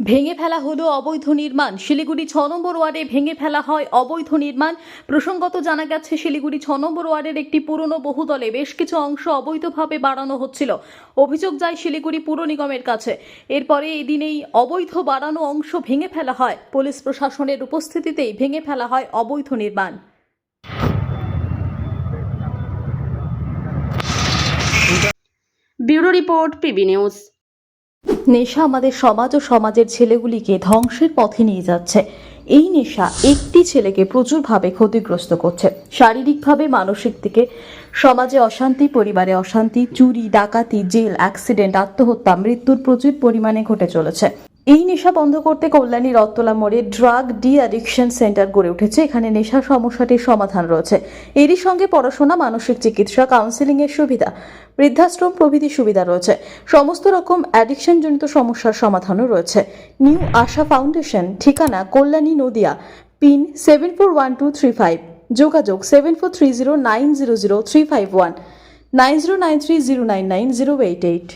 ভেঙে ফেলা হলো অবৈধ নির্মাণ। শিলিগুড়ি ৬ নম্বর ওয়ার্ডে ভেঙে ফেলা হয় অবৈধ নির্মাণ। প্রসঙ্গত জানা গেছে, শিলিগুড়ি ৬ নম্বর ওয়ার্ডের একটি পুরনো বহুতলে বেশ কিছু অংশ অবৈধভাবে বাড়ানো হচ্ছিল। অভিযোগ যায় শিলিগুড়ি পুর নিগমের কাছে। এরপরে এদিন এই অবৈধ বাড়ানো অংশ ভেঙে ফেলা হয়। পুলিশ প্রশাসনের উপস্থিতিতেই ভেঙে ফেলা হয় অবৈধ নির্মাণ। Bureau report, PB news. নেশা আমাদের সমাজ ও সমাজের ছেলেগুলিকে ধ্বংসের পথে নিয়ে যাচ্ছে। এই নেশা একটি ছেলেকে প্রচুরভাবে ক্ষতিগ্রস্ত করছে, শারীরিকভাবে, মানসিক দিকে। সমাজে অশান্তি, পরিবারে অশান্তি, চুরি, ডাকাতি, জেল, অ্যাক্সিডেন্ট, আত্মহত্যা, মৃত্যুর প্রচুর পরিমাণে ঘটে চলেছে। এই নেশা বন্ধ করতে কল্যাণী রত্তলা মোড়ে ড্রাগ ডি অ্যাডিকশন সেন্টার গড়ে উঠেছে। এখানে নেশা সমস্যাটির সমাধান রয়েছে। এরই সঙ্গে পড়াশোনা, মানসিক চিকিৎসা, কাউন্সেলিং এর সুবিধা, বৃদ্ধাশ্রম প্রভৃতি সুবিধা রয়েছে। সমস্ত রকম অ্যাডিকশন জনিত সমস্যার সমাধানও রয়েছে। নিউ আশা ফাউন্ডেশন, ঠিকানা কল্যাণী, নদিয়া, পিন 741235, যোগাযোগ 7430900351, 9093099088।